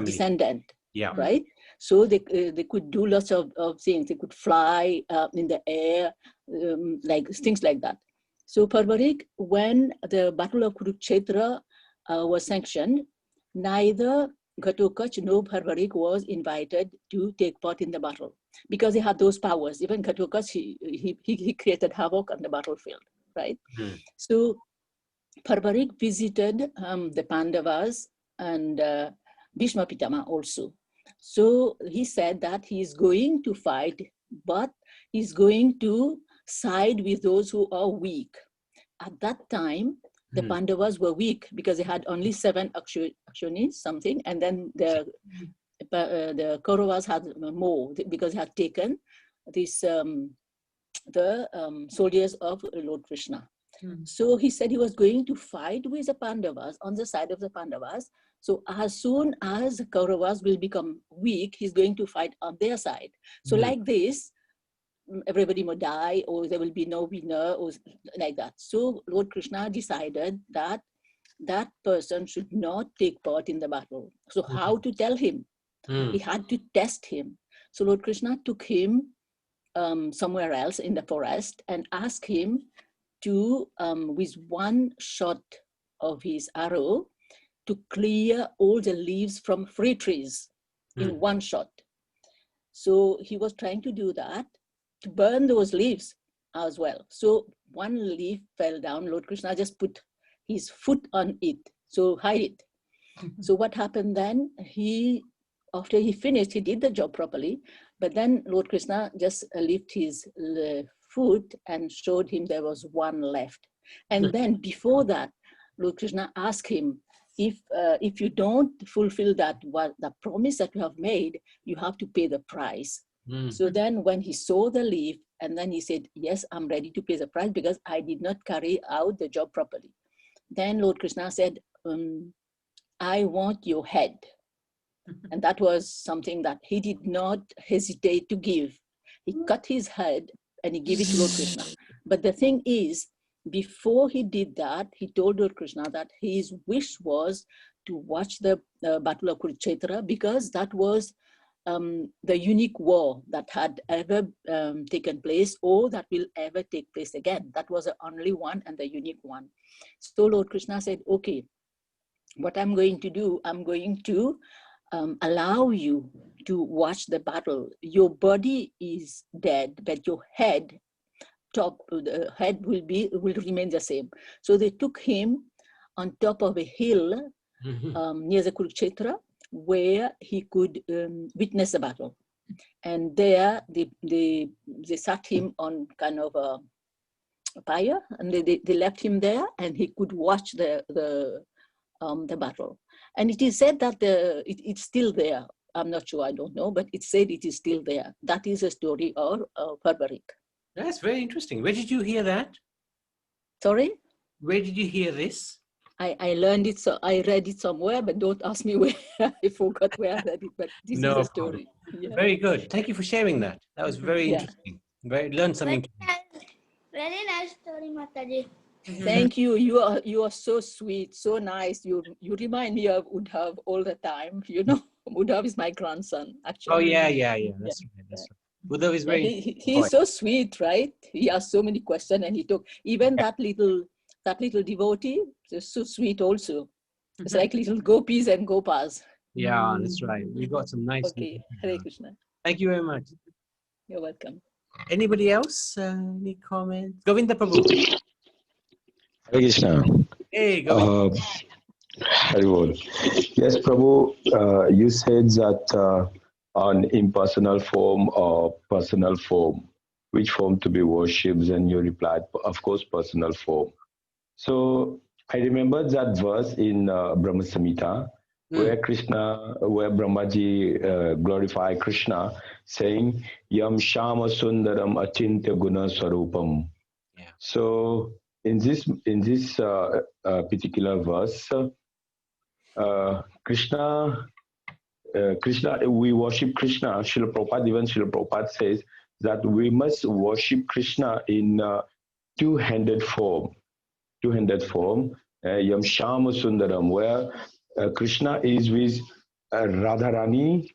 H: descendant,
A: Yeah.
H: right? So they could do lots of things. They could fly in the air, like things like that. So Parvarik, when the Battle of Kurukshetra was sanctioned, neither Ghatotkacha nor Parvarik was invited to take part in the battle because he had those powers. Even Ghatotkacha, he created havoc on the battlefield, right? So Parvarik visited the Pandavas and Bhishma Pitama also. So he said that he is going to fight, but he's going to side with those who are weak. At that time, the Pandavas were weak because they had only 7 Akshonis, something, and then the Kauravas had more because they had taken this the soldiers of Lord Krishna. So he said he was going to fight with the Pandavas on the side of the Pandavas. So as soon as the Kauravas will become weak, he's going to fight on their side. So like this, everybody will die, or there will be no winner, or like that. So Lord Krishna decided that that person should not take part in the battle. So how to tell him? He had to test him. So Lord Krishna took him somewhere else in the forest and asked him to, with one shot of his arrow, to clear all the leaves from fruit trees in one shot. So he was trying to do that, to burn those leaves as well. So one leaf fell down. Lord Krishna just put his foot on it, so hide it. So what happened then? After he finished, he did the job properly, but then Lord Krishna just lifted his foot and showed him there was one left. And then before that, Lord Krishna asked him, if you don't fulfill the promise that you have made, you have to pay the price. So then when he saw the leaf, and then he said, yes, I'm ready to pay the price because I did not carry out the job properly. Then Lord Krishna said, I want your head. And that was something that he did not hesitate to give. He cut his head and he gave it to Lord Krishna. But the thing is, before he did that, he told Lord Krishna that his wish was to watch the Battle of Kurukshetra because that was the unique war that had ever taken place or that will ever take place again. That was the only one and the unique one. So Lord Krishna said, okay, what I'm going to do, I'm going to allow you to watch the battle. Your body is dead, but your head, the head will remain the same. So they took him on top of a hill near the Kurukshetra, where he could witness the battle. And there they sat him on kind of a pyre, and they left him there, and he could watch the battle. And it is said that it's still there. I'm not sure, I don't know, but it said it is still there. That is a story of Parvarik. That's very interesting. Where did you hear that? Sorry? Where did you hear this? I learned it, so I read it somewhere, but don't ask me where. I forgot where I read it, but this is a story. Yeah. Very good. Thank you for sharing that. That was very interesting. Learned something.
B: Very nice story, Mataji.
H: Thank you. You are so sweet, so nice. You remind me of Udhav all the time. You know, Udhav is my grandson, actually.
A: Oh yeah. That's right. That's right. Udhav is very.
H: He's so sweet, right? He asked so many questions, and he took even that little devotee. Is so sweet also. It's like little gopis and gopas.
A: Yeah, that's right. We got some nice.
H: Okay, Hare Krishna.
A: Thank you very much.
H: You're welcome.
A: Anybody else? Any comments? Govinda Prabhu.
I: Hare Krishna.
A: Hey, Govinda.
I: Haribol. Yes, Prabhu, you said that on impersonal form or personal form, which form to be worshipped? And you replied, of course, personal form. So I remember that verse in Brahma Samhita, where Brahmaji glorified Krishna, saying, Yam Shama Sundaram Achintya Guna Swarupam.
A: Yeah.
I: So in this particular verse, Krishna, we worship Krishna. Srila Prabhupada, even Srila Prabhupada says that we must worship Krishna in two-handed form. Yam Shama Sundaram, where Krishna is with Radharani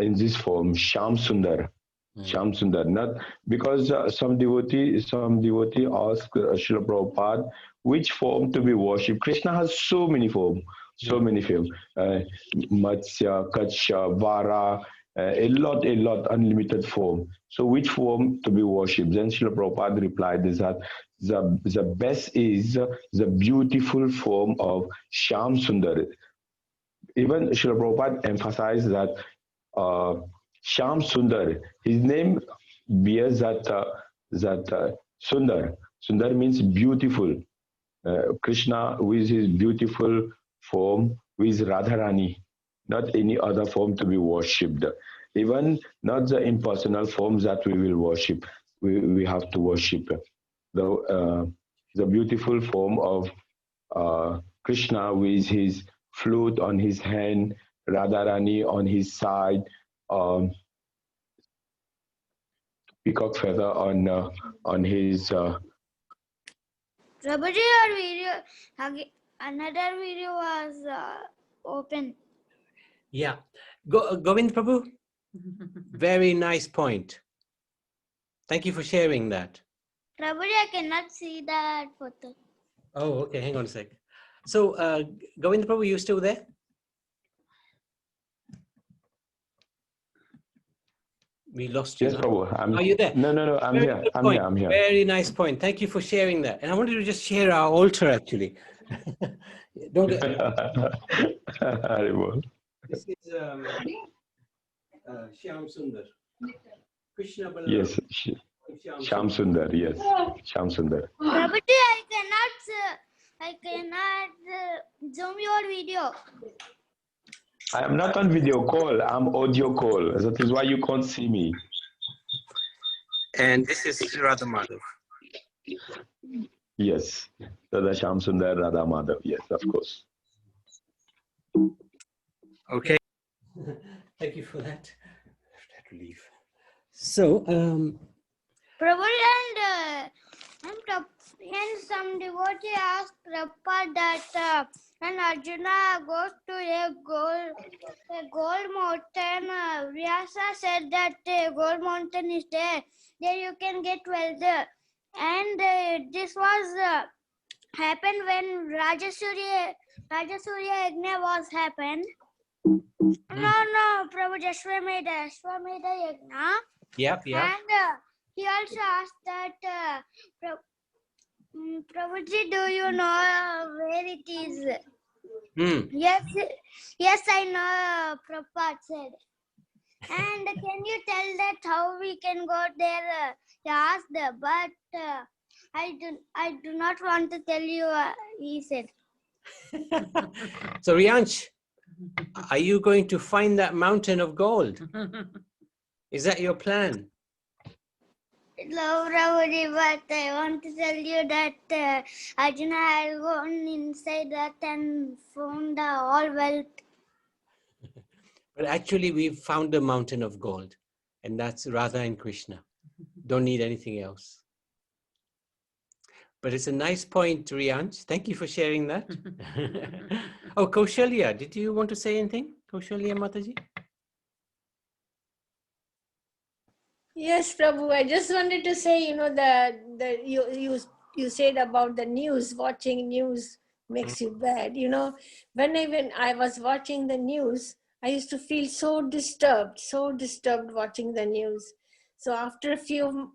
I: in this form, Sham Sundar. Sham Sundar, not because some devotee asked Srila Prabhupada which form to be worshipped. Krishna has so many forms, Matsya, Katsya, Vara, a lot, unlimited form. So which form to be worshipped? Then Srila Prabhupada replied is that the best is the beautiful form of Sham Sundar. Even Srila Prabhupada emphasized that Sham Sundar, his name bears that Sundar. Sundar means beautiful. Krishna with his beautiful form with Radharani, not any other form to be worshipped. Even not the impersonal forms that we will worship. We have to worship the beautiful form of Krishna with his flute on his hand, Radharani on his side, peacock feather on his.
B: Prabhuji, your video, another video was open.
A: Yeah. Govind Prabhu, very nice point. Thank you for sharing that.
B: Prabhuji, I cannot see that photo.
A: Oh, okay. Hang on a sec. So, Govind Prabhu, you still there? We lost you.
I: Yes, Prabhu.
A: Are you there?
I: No, I'm
A: Very
I: here.
A: good
I: I'm
A: point.
I: here. I'm here.
A: Very nice point. Thank you for sharing that. And I wanted to just share our altar actually. Don't get, this is Shyam Sundar. Krishna Balaram.
I: Yes, Sham Sundar. Yes, Sham Sundar.
B: Prabhuji, I cannot zoom your video.
I: I am not on video call. I'm audio call. That is why you can't see me.
A: And this is Radha Madhav.
I: Yes, Radha Sham Sundar, Radha Madhav. Yes, of course.
A: Okay. Thank you for that. I have to leave. So,
B: Prabhuji, and some devotee asked Prabhupada that when Arjuna goes to a gold mountain, Vyasa said that a gold mountain is there you can get wealth. And this was happened when Rajasurya Yajna was happened. No, Prabhu, Ashwamedha Yajna.
A: Yep.
B: And he also asked that, Prabhuji, do you know where it is? Yes, I know, Prabhupada said. And can you tell that how we can go there? He asked, but I do not want to tell you, he said.
A: So, Rianch, are you going to find that mountain of gold? Is that your plan?
B: No, Prabhuji, but I want to tell you that Arjuna had gone inside that and found all wealth.
A: But actually, we've found the mountain of gold, and that's Radha and Krishna. Don't need anything else. But it's a nice point, Rianch. Thank you for sharing that. Oh, Kaushalya, did you want to say anything? Kaushalya Mataji?
J: Yes, Prabhu. I just wanted to say, you said about the news, watching news makes you bad. When I was watching the news, I used to feel so disturbed watching the news. So after a few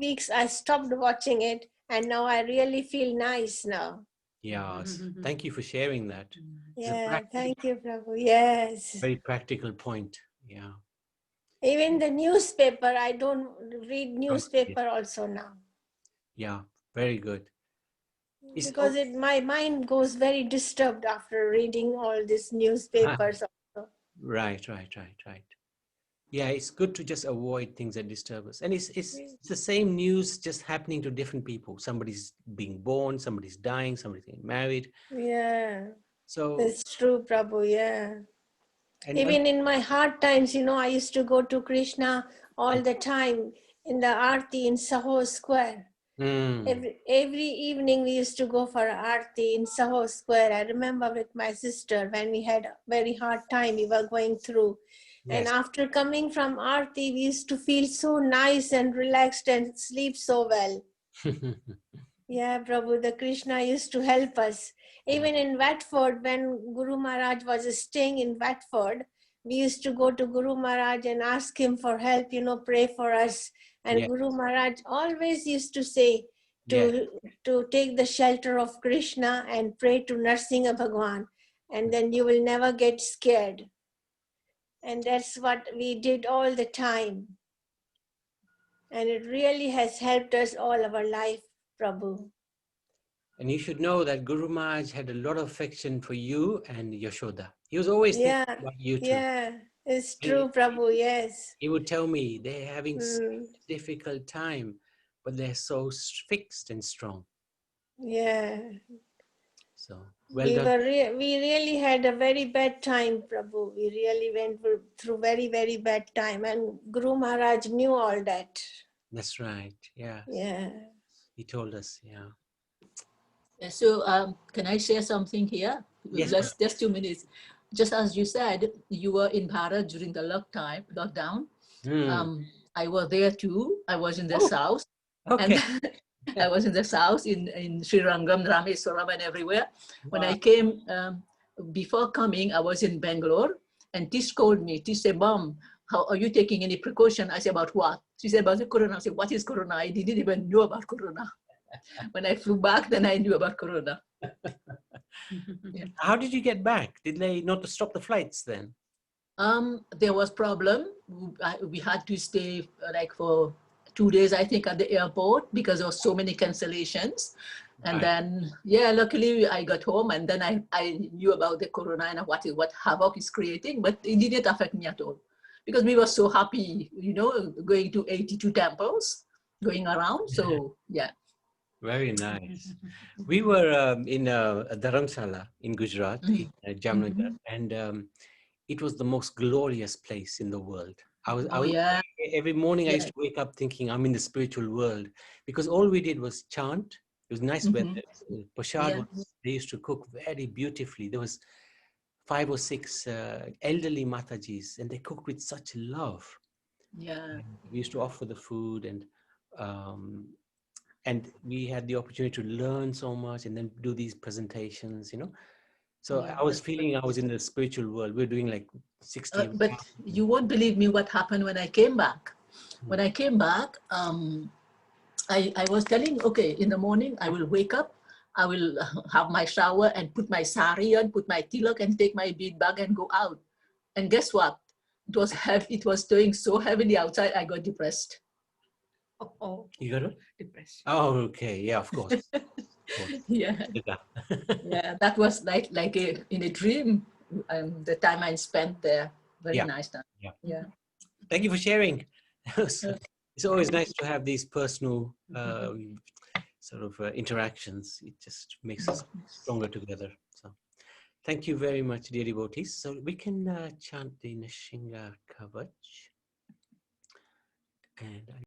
J: weeks, I stopped watching it, and now I really feel nice now.
A: Yes. Thank you for sharing that.
J: Yeah, thank you, Prabhu. Yes.
A: Very practical point. Yeah.
J: Even the newspaper, I don't read
A: Okay.
J: newspaper also now.
A: Yeah, very good. It's
J: Because my mind goes very disturbed after reading all these newspapers also.
A: Right. Yeah, it's good to just avoid things that disturb us. And it's the same news just happening to different people. Somebody's being born, somebody's dying, somebody's getting married.
J: Yeah,
A: So
J: that's true, Prabhu, yeah.
A: and
J: Even in my hard times, I used to go to Krishna all the time in the Aarti in Saho Square. Every evening we used to go for Aarti in Saho Square. I remember with my sister when we had a very hard time we were going through. And
A: yes.
J: after coming from Aarti, we used to feel so nice and relaxed and sleep so well. Yeah, Prabhu, the Krishna used to help us. Even in Watford, when Guru Maharaj was staying in Watford, we used to go to Guru Maharaj and ask him for help, pray for us. And
A: Yeah.
J: Guru Maharaj always used to say to take the shelter of Krishna and pray to Narsinga Bhagwan, and then you will never get scared. And that's what we did all the time. And it really has helped us all our life, Prabhu.
A: And you should know that Guru Maharaj had a lot of affection for you and Yashoda. He was always thinking about you two.
J: Yeah, it's true, Prabhu, yes.
A: He would tell me they're having such a difficult time, but they're so fixed and strong.
J: Yeah.
A: So well done.
J: We really had a very bad time, Prabhu. We really went through very, very bad time. And Guru Maharaj knew all that.
A: That's right. Yeah.
J: Yeah.
A: He told us. Yeah.
H: So can I share something here?
A: Yes.
H: Just 2 minutes. Just as you said, you were in Bharat during the lockdown. I was there too. I was in the south.
A: Okay.
H: And I was in the south in Sri Rangam, Rameswaram and everywhere. When I came, before coming, I was in Bangalore and Tish called me. Tish said, Mom, how are you taking any precaution? I said, about what? She said, about the corona. I said, what is corona? I didn't even know about corona. When I flew back, then I knew about corona.
A: Yeah. How did you get back? Did they not stop the flights then?
H: There was problem. We had to stay like for 2 days, I think, at the airport because there were so many cancellations. And then, luckily I got home and then I knew about the corona and what havoc is creating, but it didn't affect me at all because we were so happy, going to 82 temples, going around. So, yeah.
A: Very nice. We were in Dharamsala in Gujarat, in Jamnagar, and it was the most glorious place in the world. Every morning I used to wake up thinking I'm in the spiritual world because all we did was chant. It was nice weather. Prasad, they used to cook very beautifully. There was 5 or 6 elderly Matajis, and they cooked with such love.
H: Yeah.
A: And we used to offer the food, and we had the opportunity to learn so much and then do these presentations, So I was feeling I was in the spiritual world. We're doing like 60.
H: But you won't believe me what happened when I came back. When I came back, I was telling, okay, in the morning, I will wake up, I will have my shower and put my sari on, put my tilak and take my bead bag and go out. And guess what? It was heavy. It was snowing so heavily outside, I got depressed.
D: Oh,
A: you got it?
D: Depressed.
A: Oh, okay. Yeah, of course.
H: Yeah. Yeah, that was like in a dream. The time I spent there, very nice time. Yeah.
A: Thank you for sharing. It's always nice to have these personal sort of interactions. It just makes us stronger together. So thank you very much, dear devotees. So we can chant the Nishinga Kavach. And